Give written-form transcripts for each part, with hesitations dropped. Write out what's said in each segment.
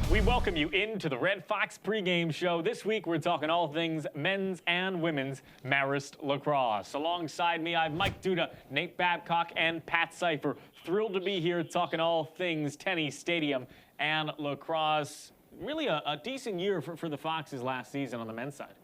We welcome you into the Red Fox pregame show. This week, we're talking all things men's and women's Marist lacrosse. Alongside me, I have Mike Duda, Nate Babcock, and Pat Sypher. Thrilled to be here talking all things tennis, stadium, and lacrosse. Really a decent year for the Foxes last season on the men's side.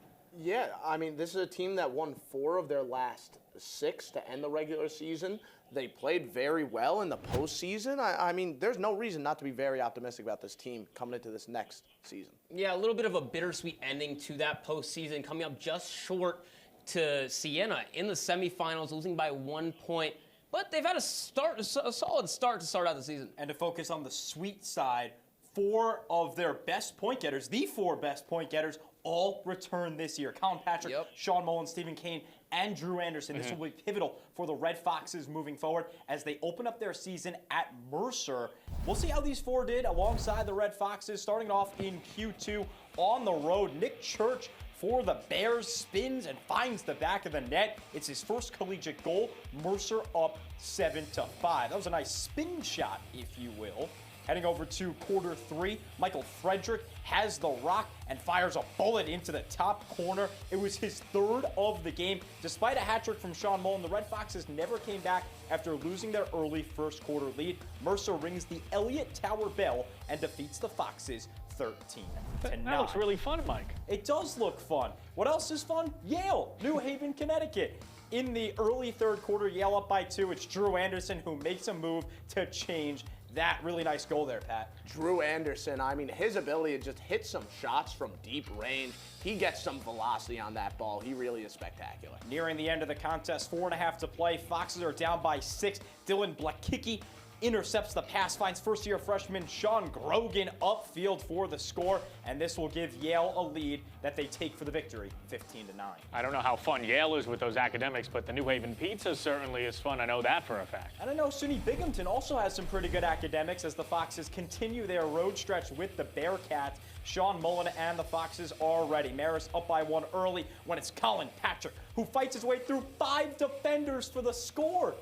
Yeah, I mean, this is a team that won 4 of their last 6 to end the regular season. They played very well in the postseason. I mean, there's no reason not to be very optimistic about this team coming into this next season. Yeah, a little bit of a bittersweet ending to that postseason, coming up just short to Siena in the semifinals, losing by 1 point. But they've had a solid start to start out the season. And to focus on the sweet side, 4 of their best point getters, the 4 best point getters, all return this year. Colin Patrick, Sean Mullen, Stephen Kane, and Drew Anderson. This will be pivotal for the Red Foxes moving forward as they open up their season at Mercer. We'll see how these 4 did alongside the Red Foxes, starting off in Q2 on the road. Nick Church for the Bears spins and finds the back of the net. It's his first collegiate goal. Mercer up 7-5. That was a nice spin shot, if you will. Heading over to quarter 3, Michael Frederick has the rock and fires a bullet into the top corner. It was his 3rd of the game. Despite a hat trick from Sean Mullen, the Red Foxes never came back after losing their early first quarter lead. Mercer rings the Elliott Tower bell and defeats the Foxes 13-9. That looks really fun, Mike. It does look fun. What else is fun? Yale, New Haven, Connecticut. In the early 3rd quarter, Yale up by 2. It's Drew Anderson who makes a move to change that. Really nice goal there, Pat. Drew Anderson, I mean, his ability to just hit some shots from deep range. He gets some velocity on that ball. He really is spectacular. Nearing the end of the contest, 4.5 to play. Foxes are down by 6. Dylan DeChicchis intercepts the pass, finds first-year freshman Sean Grogan upfield for the score, and this will give Yale a lead that they take for the victory, 15-9. I don't know how fun Yale is with those academics, but the New Haven pizza certainly is fun. I know that for a fact. And I know SUNY Binghamton also has some pretty good academics as the Foxes continue their road stretch with the Bearcats. Sean Mullen and the Foxes are ready. Marist up by 1 early when it's Colin Patrick who fights his way through 5 defenders for the score.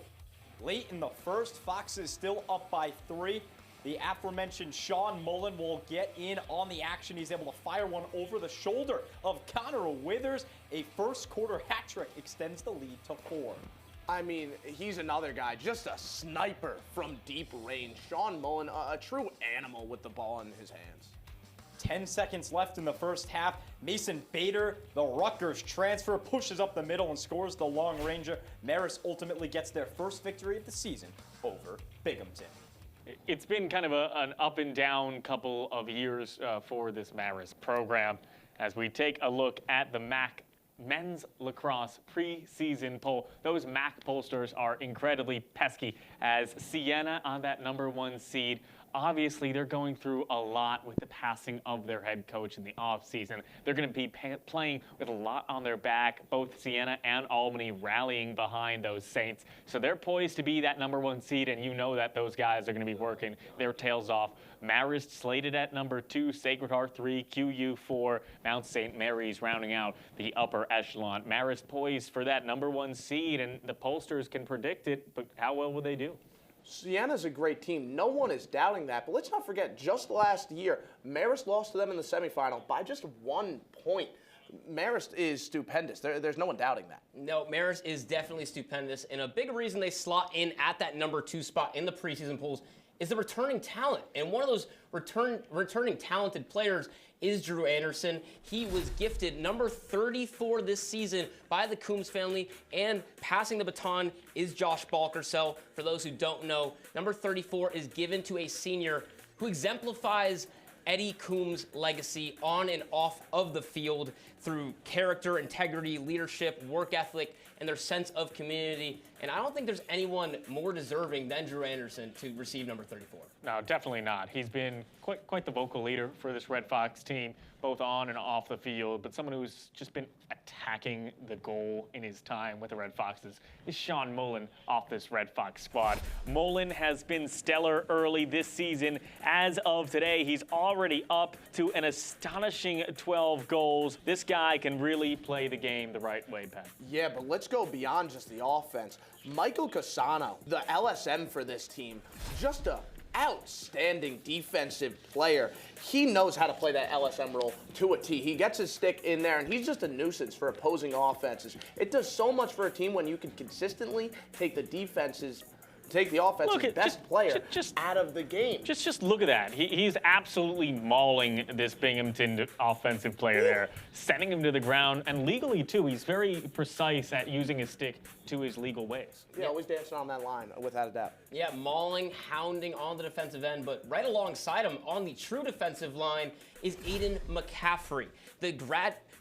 Late in the first, Foxes still up by 3. The aforementioned Sean Mullen will get in on the action. He's able to fire one over the shoulder of Connor Withers. A first quarter hat trick extends the lead to 4. I mean, he's another guy, just a sniper from deep range. Sean Mullen, a true animal with the ball in his hands. 10 seconds left in the first half. Mason Bader, the Rutgers transfer, pushes up the middle and scores the long ranger. Marist ultimately gets their first victory of the season over Binghamton. It's been kind of an up and down couple of years for this Marist program as we take a look at the MAC men's lacrosse preseason poll. Those MAC pollsters are incredibly pesky as Siena on that #1 seed. Obviously, they're going through a lot with the passing of their head coach in the offseason. They're going to be playing with a lot on their back, both Siena and Albany rallying behind those Saints. So they're poised to be that #1 seed, and you know that those guys are going to be working their tails off. Marist slated at #2, Sacred Heart 3, QU 4, Mount St. Mary's rounding out the upper echelon. Marist poised for that #1 seed, and the pollsters can predict it, but how well will they do? Siena's a great team. No one is doubting that. But let's not forget, just last year, Marist lost to them in the semifinal by just 1 point. Marist is stupendous. There's no one doubting that. No, Marist is definitely stupendous. And a big reason they slot in at that #2 spot in the preseason polls is the returning talent. And one of those returning talented players is Drew Anderson. He was gifted number 34 this season by the Coombs family, and passing the baton is Josh Balkersell. For those who don't know, number 34 is given to a senior who exemplifies Eddie Coombs' legacy on and off of the field through character, integrity, leadership, work ethic, and their sense of community. And I don't think there's anyone more deserving than Drew Anderson to receive number 34. No, definitely not. He's been quite the vocal leader for this Red Fox team, both on and off the field, but someone who's just been attacking the goal in his time with the Red Foxes is Sean Mullen off this Red Fox squad. Mullen has been stellar early this season. As of today, he's already up to an astonishing 12 goals. This guy can really play the game the right way, Pat. Yeah, but let's go beyond just the offense. Michael Cassano, the LSM for this team, just a outstanding defensive player. He knows how to play that LSM role to a T. He gets his stick in there, and he's just a nuisance for opposing offenses. It does so much for a team when you can consistently take the offense's best player out of the game. Just look at that. He's absolutely mauling this Binghamton offensive player there, sending him to the ground, and legally, too. He's very precise at using his stick to his legal ways. Yeah, always dancing on that line, without a doubt. Yeah, mauling, hounding on the defensive end, but right alongside him on the true defensive line is Aiden McCaffrey, the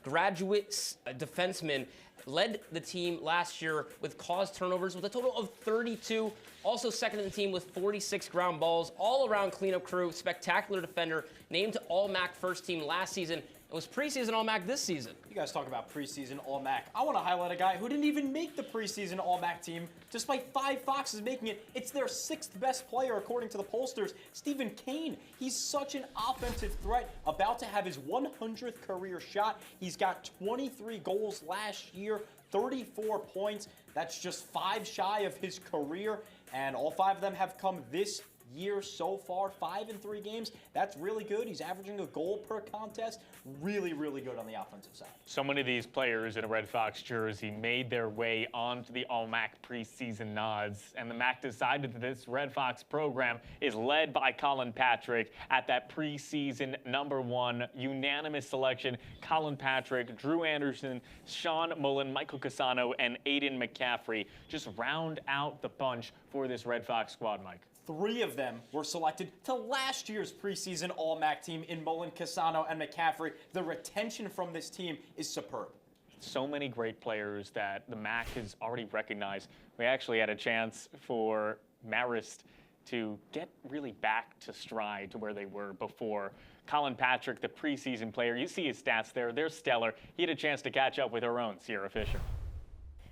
graduate defenseman. Led the team last year with caused turnovers with a total of 32. Also second in the team with 46 ground balls. All-around cleanup crew, spectacular defender, named to All-MAC first team last season, and was preseason All-MAC this season. You guys talk about preseason All-MAC. I want to highlight a guy who didn't even make the preseason All-MAC team, despite 5 Foxes making it. It's their 6th best player, according to the pollsters, Stephen Kane. He's such an offensive threat, about to have his 100th career shot. He's got 23 goals last year, 34 points. That's just 5 shy of his career, and all 5 of them have come this year so far, 5 in 3 games. That's really good. He's averaging a goal per contest. Really, really good on the offensive side. So many of these players in a Red Fox jersey made their way onto the All-MAC preseason nods, and the MAC decided that this Red Fox program is led by Colin Patrick at that preseason #1 unanimous selection. Colin Patrick, Drew Anderson, Sean Mullen, Michael Cassano, and Aiden McCaffrey just round out the bunch for this Red Fox squad, Mike. 3 of them were selected to last year's preseason All-MAC team in Mullen, Cassano, and McCaffrey. The retention from this team is superb. So many great players that the MAC has already recognized. We actually had a chance for Marist to get really back to stride to where they were before. Colin Patrick, the preseason player, you see his stats there. They're stellar. He had a chance to catch up with her own, Sierra Fisher.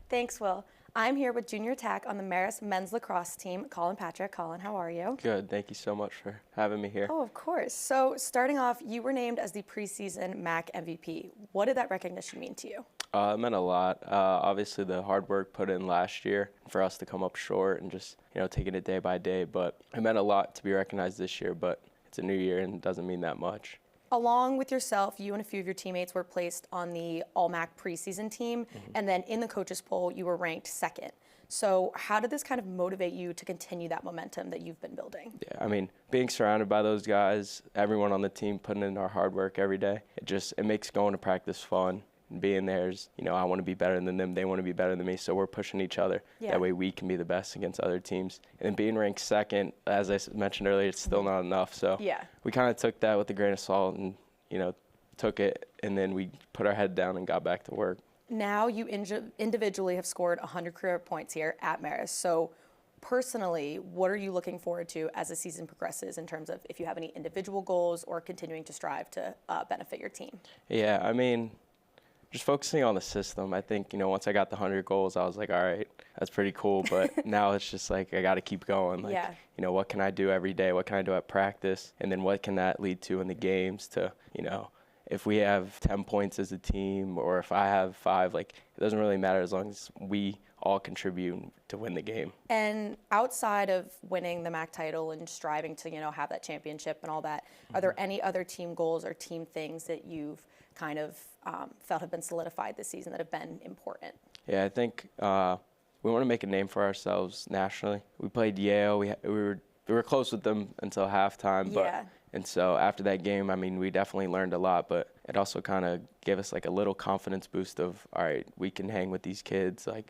Thanks, Will. I'm here with junior attack on the Marist men's lacrosse team, Colin Patrick. Colin, how are you? Good. Thank you so much for having me here. Oh, of course. So starting off, you were named as the preseason MAC MVP. What did that recognition mean to you? It meant a lot. Obviously, the hard work put in last year for us to come up short and just, taking it day by day. But it meant a lot to be recognized this year, but it's a new year and it doesn't mean that much. Along with yourself, you and a few of your teammates were placed on the All-MAC preseason team, and then in the coaches poll, you were ranked 2nd. So how did this kind of motivate you to continue that momentum that you've been building? Yeah, being surrounded by those guys, everyone on the team putting in our hard work every day, it makes going to practice fun. And being there is, I want to be better than them, they want to be better than me, so we're pushing each other. Yeah. That way we can be the best against other teams. And being ranked 2nd, as I mentioned earlier, it's still not enough. So yeah. We kind of took that with a grain of salt and, took it, and then we put our head down and got back to work. Now you individually have scored 100 career points here at Marist. So personally, what are you looking forward to as the season progresses in terms of if you have any individual goals or continuing to strive to benefit your team? Yeah, just focusing on the system. I think, once I got the 100 goals, I was like, all right, that's pretty cool. But now it's just like, I got to keep going. What can I do every day? What can I do at practice? And then what can that lead to in the games to, if we have 10 points as a team or if I have 5, it doesn't really matter as long as we all contribute to win the game. And outside of winning the MAC title and striving to, have that championship and all that, are there any other team goals or team things that you've kind of felt have been solidified this season that have been important? Yeah, I think we want to make a name for ourselves nationally. We played Yale. We were close with them until halftime, but yeah. And so after that game, we definitely learned a lot, but it also kind of gave us a little confidence boost of, all right, we can hang with these kids. They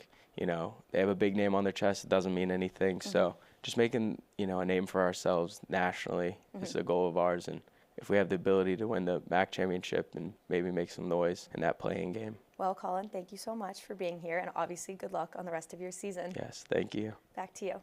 have a big name on their chest. It doesn't mean anything. Mm-hmm. So just making, a name for ourselves nationally is a goal of ours. And if we have the ability to win the MAC championship and maybe make some noise in that playing game. Well, Colin, thank you so much for being here, and obviously good luck on the rest of your season. Yes, thank you. Back to you.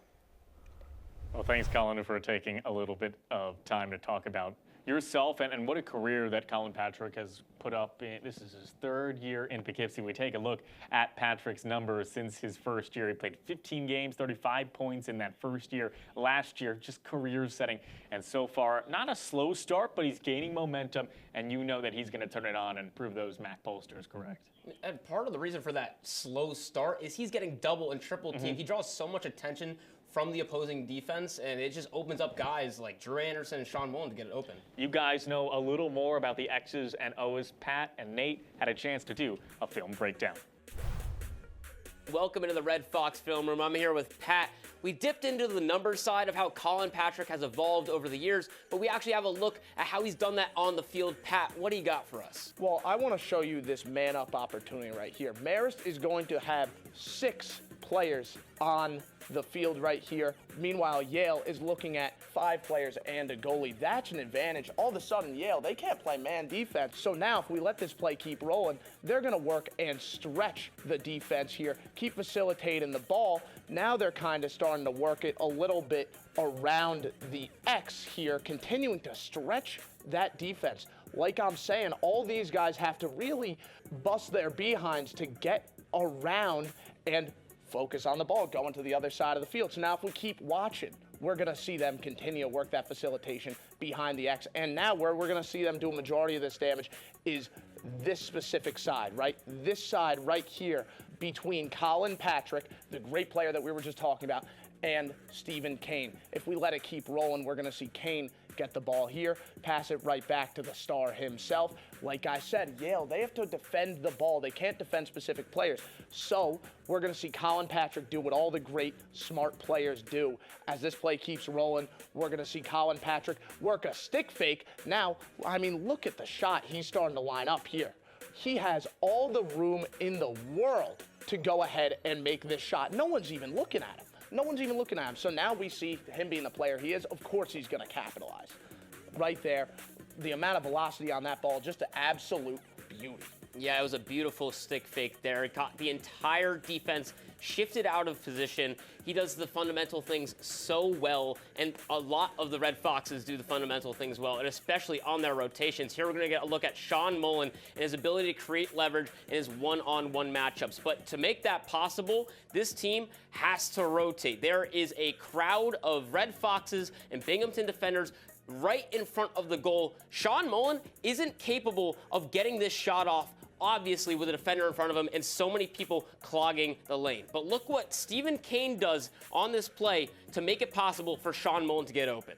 Well, thanks, Colin, for taking a little bit of time to talk about yourself and what a career that Colin Patrick has put up. This is his 3rd year in Poughkeepsie. We take a look at Patrick's numbers since his first year. He played 15 games, 35 points in that first year. Last year, just career setting. And so far, not a slow start, but he's gaining momentum, and that he's going to turn it on and prove those MAC pollsters correct. And part of the reason for that slow start is he's getting double and triple teamed. He draws so much attention from the opposing defense, and it just opens up guys like Drew Anderson and Sean Mullen to get it open. You guys know a little more about the X's and O's. Pat and Nate had a chance to do a film breakdown. Welcome into the Red Fox Film Room. I'm here with Pat. We dipped into the numbers side of how Colin Patrick has evolved over the years, but we actually have a look at how he's done that on the field. Pat, what do you got for us? Well, I want to show you this man-up opportunity right here. Marist is going to have 6 players on the field right here. Meanwhile, Yale is looking at 5 players and a goalie. That's an advantage. All of a sudden, Yale, they can't play man defense. So now if we let this play keep rolling, they're going to work and stretch the defense here, keep facilitating the ball. Now they're kind of starting to work it a little bit around the X here, continuing to stretch that defense. Like I'm saying, all these guys have to really bust their behinds to get around and focus on the ball, going to the other side of the field. So now if we keep watching, we're going to see them continue to work that facilitation behind the X. And now where we're going to see them do a majority of this damage is this specific side, right? This side right here between Colin Patrick, the great player that we were just talking about, and Stephen Kane. If we let it keep rolling, we're going to see Kane get the ball here, pass it right back to the star himself. Like I said, Yale, they have to defend the ball. They can't defend specific players. So we're going to see Colin Patrick do what all the great, smart players do. As this play keeps rolling, we're going to see Colin Patrick work a stick fake. Now, I mean, look at the shot he's starting to line up here. He has all the room in the world to go ahead and make this shot. No one's even looking at him. No one's even looking at him. So now we see him being the player he is. Of course he's going to capitalize. Right there, the amount of velocity on that ball, just an absolute beauty. Yeah, it was a beautiful stick fake there. It got the entire defense shifted out of position. He does the fundamental things so well, and a lot of the Red Foxes do the fundamental things well, and especially on their rotations. Here we're going to get a look at Sean Mullen and his ability to create leverage in his one-on-one matchups. But to make that possible, this team has to rotate. There is a crowd of Red Foxes and Binghamton defenders right in front of the goal. Sean Mullen isn't capable of getting this shot off, obviously, with a defender in front of him and so many people clogging the lane. But look what Stephen Kane does on this play to make it possible for Sean Mullen to get open.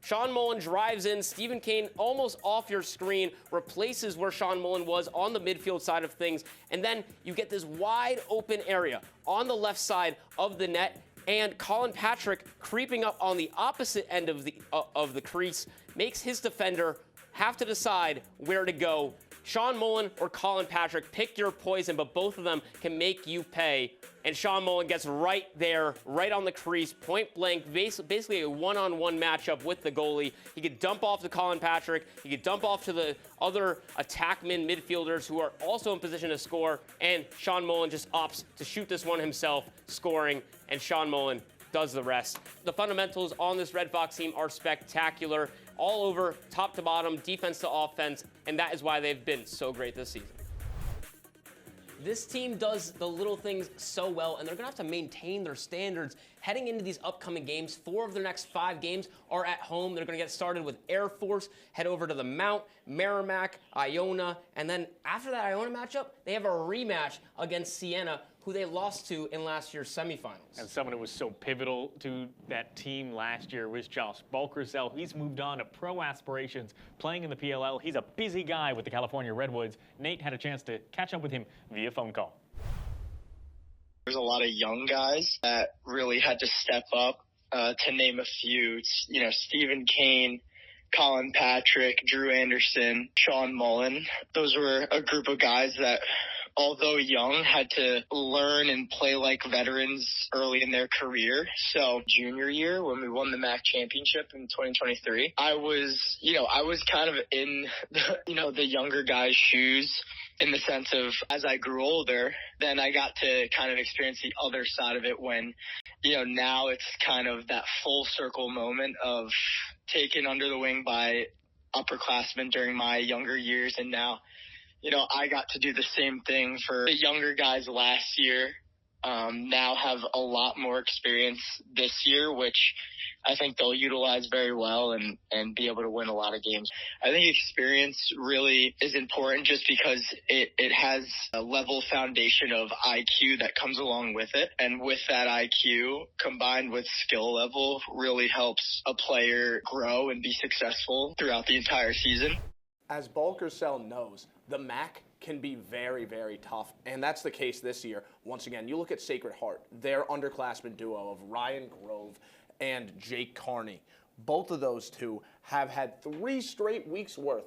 Sean Mullen drives in. Stephen Kane almost off your screen, replaces where Sean Mullen was on the midfield side of things, and then you get this wide open area on the left side of the net, and Colin Patrick creeping up on the opposite end of the crease makes his defender have to decide where to go. Sean Mullen or Colin Patrick, pick your poison, but both of them can make you pay. And Sean Mullen gets right there, right on the crease, point blank, basically a one-on-one matchup with the goalie. He could dump off to Colin Patrick. He could dump off to the other attackmen midfielders who are also in position to score. And Sean Mullen just opts to shoot this one himself, scoring, and Sean Mullen does the rest. The fundamentals on this Red Fox team are spectacular, all over, top to bottom, defense to offense, and that is why they've been so great this season. This team does the little things so well, and they're going to have to maintain their standards heading into these upcoming games. 4 of their next 5 games are at home. They're going to get started with Air Force, head over to the Mount, Merrimack, Iona, and then after that Iona matchup, they have a rematch against Siena, who they lost to in last year's semifinals. And someone who was so pivotal to that team last year was Josh Balkersell. He's moved on to pro aspirations, playing in the PLL. He's a busy guy with the California Redwoods. Nate had a chance to catch up with him via phone call. There's a lot of young guys that really had to step up, to name a few. It's, Stephen Kane, Colin Patrick, Drew Anderson, Sean Mullen. Those were a group of guys that, although young, had to learn and play like veterans early in their career. So junior year, when we won the MAC championship in 2023, I was kind of in the younger guys' shoes, in the sense of, as I grew older, then I got to kind of experience the other side of it when, now it's kind of that full circle moment of taken under the wing by upperclassmen during my younger years. And now, I got to do the same thing for the younger guys last year. Now have a lot more experience this year, which I think they'll utilize very well and be able to win a lot of games. I think experience really is important just because it has a level foundation of IQ that comes along with it. And with that IQ combined with skill level really helps a player grow and be successful throughout the entire season. As Balkersell knows, the MAC can be very, very tough, and that's the case this year. Once again, you look at Sacred Heart, their underclassmen duo of Ryan Grove and Jake Carney. Both of those two have had 3 straight weeks worth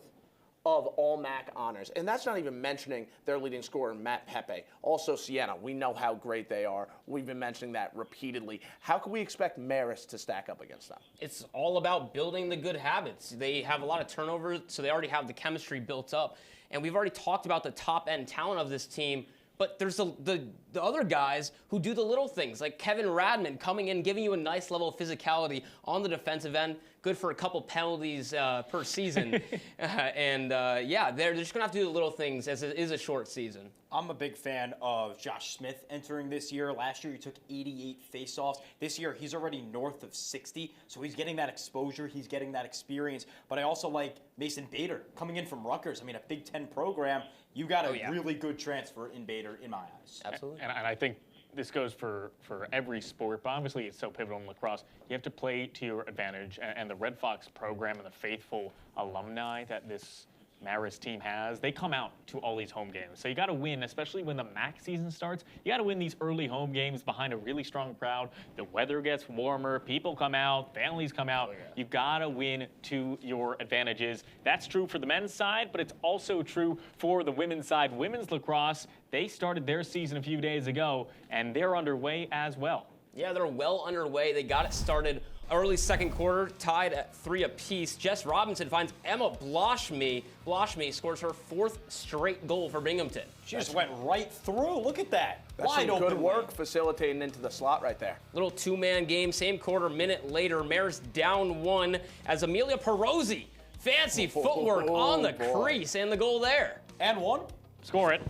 of all MAC honors, and that's not even mentioning their leading scorer, Matt Pepe. Also Sienna, we know how great they are. We've been mentioning that repeatedly. How can we expect Marist to stack up against them? It's all about building the good habits. They have a lot of turnovers, so they already have the chemistry built up. And we've already talked about the top-end talent of this team, but there's the other guys who do the little things, like Kevin Radman coming in, giving you a nice level of physicality on the defensive end, good for a couple penalties per season. Yeah, they're just going to have to do the little things as it is a short season. I'm a big fan of Josh Smith entering this year. Last year, he took 88 faceoffs. This year, he's already north of 60, so he's getting that exposure. He's getting that experience. But I also like Mason Bader coming in from Rutgers. I mean, a Big Ten program. You got a really good transfer in Bader, in my eyes. Absolutely. And I think this goes for every sport, but obviously it's so pivotal in lacrosse. You have to play to your advantage, and the Red Fox program and the faithful alumni that this Marist team has, they come out to all these home games. So you got to win, especially when the MAC season starts. You got to win these early home games behind a really strong crowd. The weather gets warmer, people come out, families come out. You got to win to your advantages. That's true for the men's side, but it's also true for the women's side. Women's lacrosse, they started their season a few days ago, and they're underway as well. Yeah, they're well underway. They got it started early second quarter, tied at 3 apiece. Jess Robinson finds Emma Bloshme. Bloshme scores her 4th straight goal for Binghamton. She just went right through. Look at that. That's Wide some open good work facilitating into the slot right there. Little 2-man game, same quarter, minute later. Marist down 1 as Amelia Perozzi. Fancy footwork on the crease and the goal there. And 1. Score it.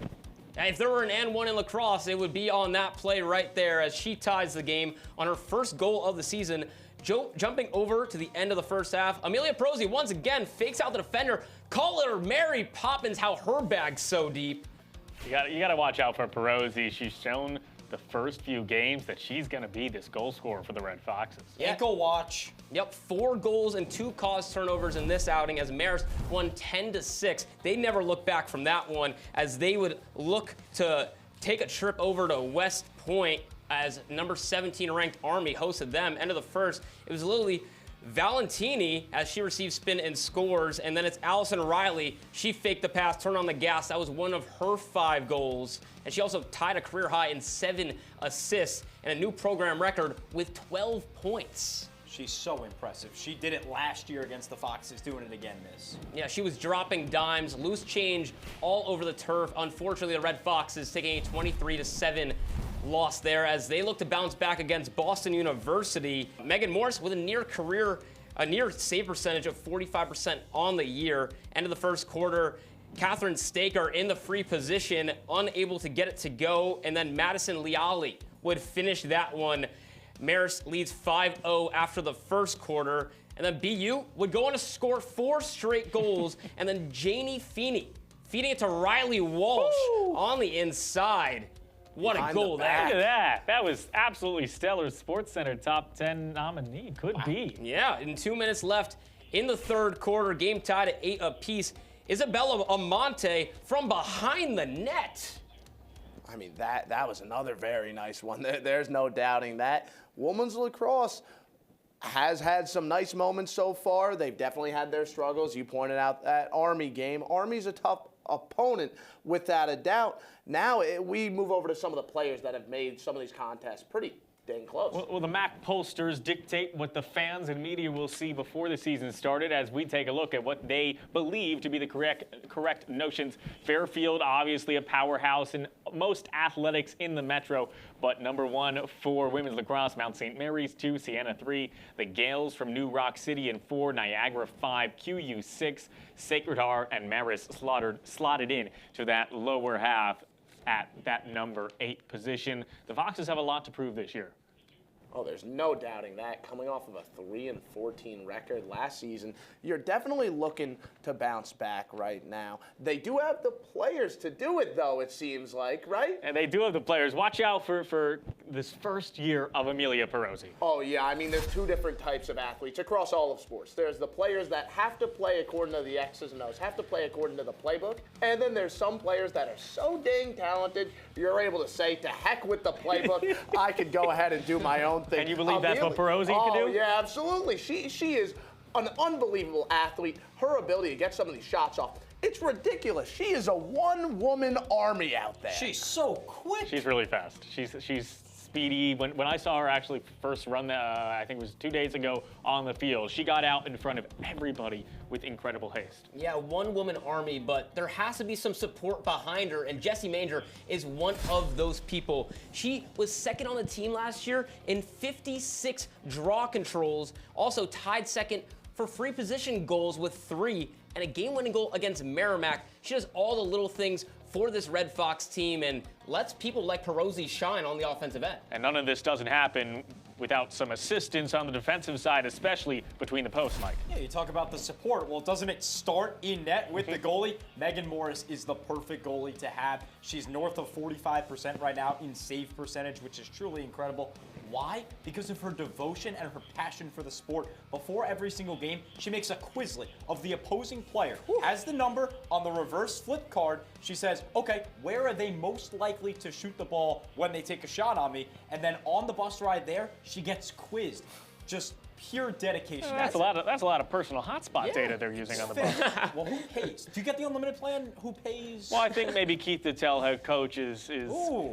If there were an and 1 in lacrosse, it would be on that play right there as she ties the game on her first goal of the season. Jumping over to the end of the first half, Amelia Perozzi once again fakes out the defender. Call her Mary Poppins, how her bag's so deep. You got to watch out for Perozzi. She's shown the first few games that she's going to be this goal scorer for the Red Foxes. Ankle watch. Yep, 4 goals and 2 caused turnovers in this outing as Marist won 10-6. They never looked back from that one as they would look to take a trip over to West Point as number 17 ranked Army hosted them. End of the first, it was literally Valentini as she received spin and scores, and then it's Allison Riley. She faked the pass, turned on the gas. That was one of her 5 goals, and she also tied a career high in 7 assists and a new program record with 12 points. She's so impressive. She did it last year against the Foxes, doing it again this. Yeah, she was dropping dimes, loose change all over the turf. Unfortunately, the Red Foxes taking a 23-7 loss there as they look to bounce back against Boston University. Megan Morris with a near save percentage of 45% on the year. End of the first quarter, Catherine Staker in the free position, unable to get it to go, and then Madison Leali would finish that one. Marist leads 5-0 after the first quarter, and then BU would go on to score 4 straight goals, and then Janie Feeney feeding it to Riley Walsh on the inside. What a goal that. Look at that. That was absolutely stellar. SportsCenter top 10 nominee. Could be. Yeah, and 2 minutes left in the third quarter. Game tied at 8 apiece. Isabella Amante from behind the net. I mean, that was another very nice one. There's no doubting that. Women's lacrosse has had some nice moments so far. They've definitely had their struggles. You pointed out that Army game. Army's a tough opponent, without a doubt. Now we move over to some of the players that have made some of these contests pretty dang close. Well, the MAC pollsters dictate what the fans and media will see before the season started as we take a look at what they believe to be the correct notions. Fairfield, obviously a powerhouse in most athletics in the Metro, but number 1 for women's lacrosse, Mount St. Mary's 2, Siena 3, the Gales from New Rock City in 4, Niagara 5, QU 6, Sacred Heart, and Marist slotted in to that lower half at that number 8 position. The Foxes have a lot to prove this year. Oh, there's no doubting that. Coming off of a 3-14 record last season, you're definitely looking to bounce back right now. They do have the players to do it, though, it seems like, right? And they do have the players. Watch out for this first year of Amelia Perosi. Oh, yeah. I mean, there's two different types of athletes across all of sports. There's the players that have to play according to the X's and O's, have to play according to the playbook. And then there's some players that are so dang talented, you're able to say, to heck with the playbook. I could go ahead and do my own thing. And you believe that's what Perosi can do? Oh, yeah, absolutely. She is an unbelievable athlete. Her ability to get some of these shots off, it's ridiculous. She is a one-woman army out there. She's so quick. She's really fast. She's speedy. When I saw her actually first run, I think it was 2 days ago on the field, she got out in front of everybody with incredible haste. Yeah, one-woman army, but there has to be some support behind her, and Jessie Manger is one of those people. She was second on the team last year in 56 draw controls, also tied second for free position goals with 3, and a game-winning goal against Merrimack. She does all the little things for this Red Fox team and lets people like Perosi shine on the offensive end. And none of this doesn't happen without some assistance on the defensive side, especially between the posts, Mike. Yeah, you talk about the support. Well, doesn't it start in net with the goalie? Megan Morris is the perfect goalie to have. She's north of 45% right now in save percentage, which is truly incredible. Why? Because of her devotion and her passion for the sport. Before every single game, she makes a Quizlet of the opposing player. As the number on the reverse flip card, she says, okay, where are they most likely to shoot the ball when they take a shot on me? And then on the bus ride there, she gets quizzed. Just pure dedication. That's a lot of personal hotspot data they're using on the bus. Well, who pays? Do you get the unlimited plan? Who pays? Well, I think maybe Keith Littell, head coach, is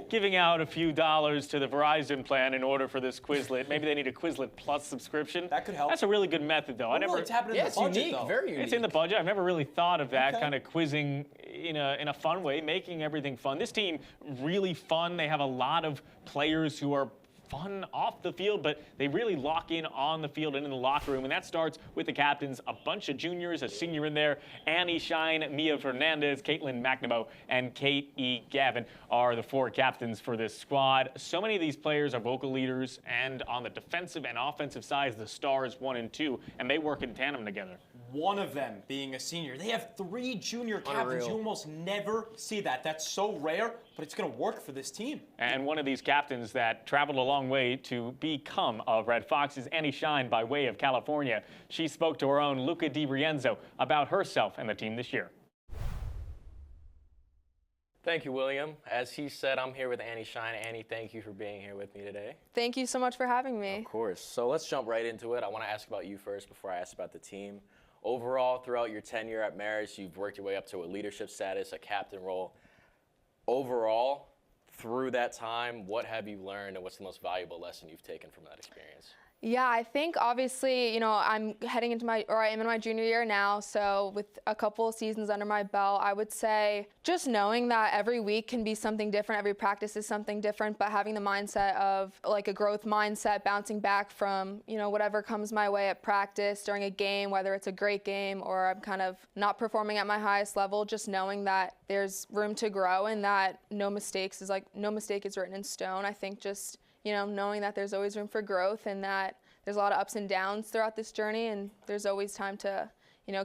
giving out a few dollars to the Verizon plan in order for this Quizlet. Maybe they need a Quizlet Plus subscription. That could help. That's a really good method, though. It's happening in the budget, unique, though. very unique. It's in the budget. I've never really thought of that kind of quizzing in a fun way, making everything fun. This team really fun. They have a lot of players who are fun off the field, but they really lock in on the field and in the locker room, and that starts with the captains, a bunch of juniors, a senior in there. Annie Shine, Mia Fernandez, Caitlin McNamara, and Kate E. Gavin are the 4 captains for this squad. So many of these players are vocal leaders, and on the defensive and offensive sides, the stars 1 and 2, and they work in tandem together. One of them being a senior. They have 3 junior captains. Unreal. You almost never see that. That's so rare, but it's going to work for this team. And one of these captains that traveled a long way to become a Red Fox is Annie Shine by way of California. She spoke to our own Luca Di Rienzo about herself and the team this year. Thank you, William. As he said, I'm here with Annie Shine. Annie, thank you for being here with me today. Thank you so much for having me. Of course. So let's jump right into it. I want to ask about you first before I ask about the team. Overall, throughout your tenure at Marist, you've worked your way up to a leadership status, a captain role. Overall, through that time, what have you learned and what's the most valuable lesson you've taken from that experience? Yeah, I think obviously, I'm heading into I am in my junior year now, so with a couple of seasons under my belt, I would say just knowing that every week can be something different, every practice is something different, but having the mindset of like a growth mindset, bouncing back from, whatever comes my way at practice during a game, whether it's a great game or I'm kind of not performing at my highest level, just knowing that there's room to grow and that no mistake is written in stone. I think just knowing that there's always room for growth and that there's a lot of ups and downs throughout this journey and there's always time to,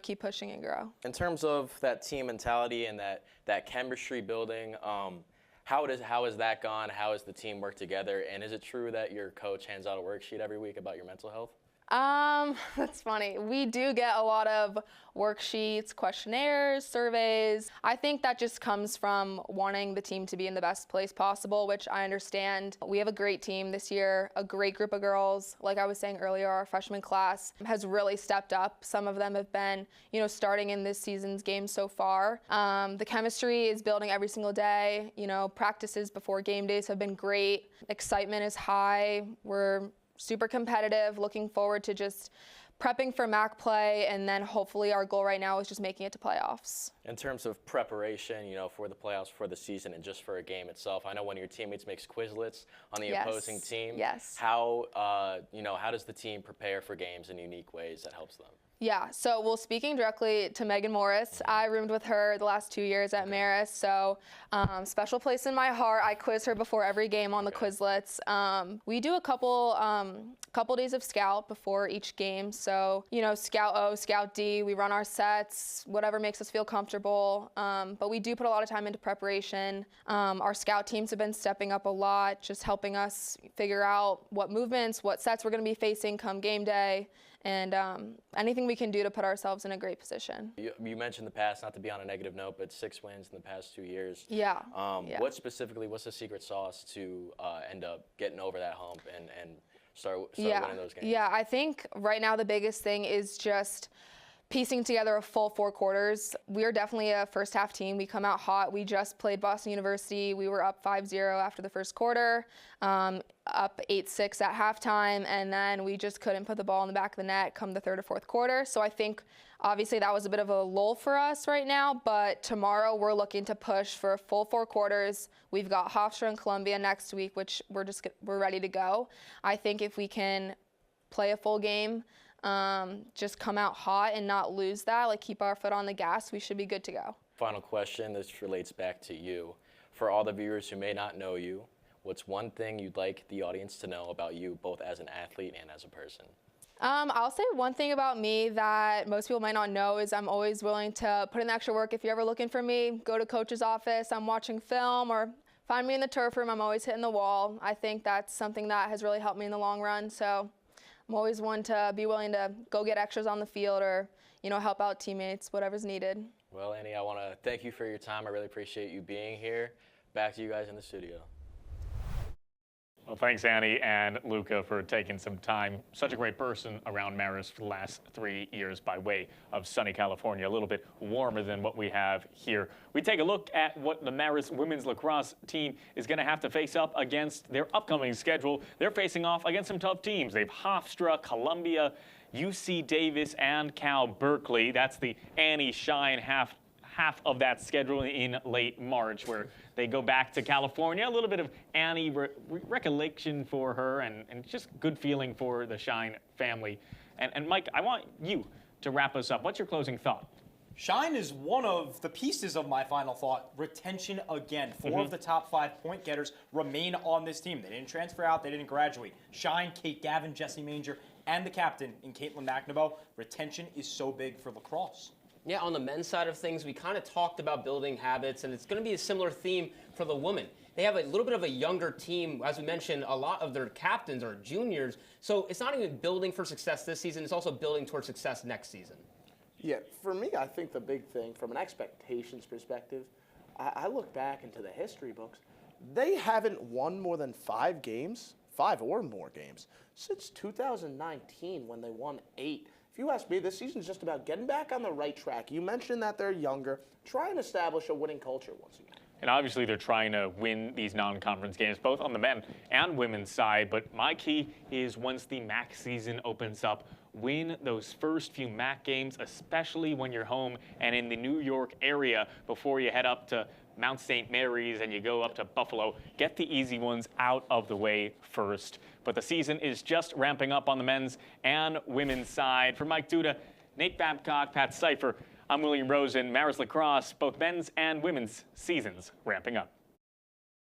keep pushing and grow. In terms of that team mentality and that chemistry building, how has that gone? How has the team worked together? And is it true that your coach hands out a worksheet every week about your mental health? That's funny. We do get a lot of worksheets, questionnaires, surveys. I think that just comes from wanting the team to be in the best place possible, which I understand. We have a great team this year, a great group of girls. Like I was saying earlier, our freshman class has really stepped up. Some of them have been, starting in this season's game so far. The chemistry is building every single day. Practices before game days have been great. Excitement is high. We're super competitive, looking forward to just prepping for MAC play, and then hopefully our goal right now is just making it to playoffs. In terms of preparation, for the playoffs, for the season, and just for a game itself, I know one of your teammates makes Quizlets on the opposing team. Yes. How does the team prepare for games in unique ways that helps them? Yeah, so well, speaking directly to Megan Morris, I roomed with her the last 2 years at Marist, so special place in my heart. I quiz her before every game on the Quizlets. We do a couple days of scout before each game, so scout O, scout D, we run our sets, whatever makes us feel comfortable, but we do put a lot of time into preparation. Our scout teams have been stepping up a lot, just helping us figure out what movements, what sets we're going to be facing come game day, and anything we can do to put ourselves in a great position. You mentioned the past, not to be on a negative note, but 6 wins in the past 2 years. Yeah. What's the secret sauce to end up getting over that hump and start winning those games? Yeah, I think right now the biggest thing is just piecing together a full 4 quarters. We are definitely a first half team. We come out hot. We just played Boston University. We were up 5-0 after the first quarter, up 8-6 at halftime, and then we just couldn't put the ball in the back of the net come the third or fourth quarter. So I think obviously that was a bit of a lull for us right now, but tomorrow we're looking to push for a full 4 quarters. We've got Hofstra and Columbia next week, which we're ready to go. I think if we can play a full game, just come out hot and not lose that, keep our foot on the gas, we should be good to go. Final question, this relates back to you. For all the viewers who may not know you, what's one thing you'd like the audience to know about you, both as an athlete and as a person? I'll say one thing about me that most people might not know is I'm always willing to put in the extra work. If you're ever looking for me, go to coach's office, I'm watching film, or find me in the turf room, I'm always hitting the wall. I think that's something that has really helped me in the long run, so I'm always one to be willing to go get extras on the field or, help out teammates, whatever's needed. Well, Annie, I want to thank you for your time. I really appreciate you being here. Back to you guys in the studio. Well, thanks, Annie and Luca, for taking some time. Such a great person around Marist for the last 3 years by way of sunny California, a little bit warmer than what we have here. We take a look at what the Marist women's lacrosse team is going to have to face up against their upcoming schedule. They're facing off against some tough teams. They've Hofstra, Columbia, UC Davis, and Cal Berkeley. That's the Annie Shine half of that schedule in late March, where they go back to California. A little bit of Annie recollection for her, and just good feeling for the Shine family. And Mike, I want you to wrap us up. What's your closing thought? Shine is one of the pieces of my final thought. Retention again. 4 of the top 5 point getters remain on this team. They didn't transfer out. They didn't graduate. Shine, Kate Gavin, Jessie Manger, and the captain in Caitlin McNabo. Retention is so big for lacrosse. Yeah, on the men's side of things, we kind of talked about building habits, and it's going to be a similar theme for the women. They have a little bit of a younger team. As we mentioned, a lot of their captains are juniors. So it's not even building for success this season. It's also building towards success next season. Yeah, for me, I think the big thing, from an expectations perspective, I look back into the history books. They haven't won more than 5 games, 5 or more games, since 2019 when they won 8. If you ask me, this season's just about getting back on the right track. You mentioned that they're younger. Try and establish a winning culture once again. And obviously they're trying to win these non-conference games, both on the men and women's side. But my key is once the MAC season opens up, win those first few MAC games, especially when you're home and in the New York area before you head up to Mount St. Mary's and you go up to Buffalo. Get the easy ones out of the way first. But the season is just ramping up on the men's and women's side. For Mike Duda, Nate Babcock, Pat Sypher, I'm William Rosen. Marist Lacrosse, both men's and women's seasons ramping up.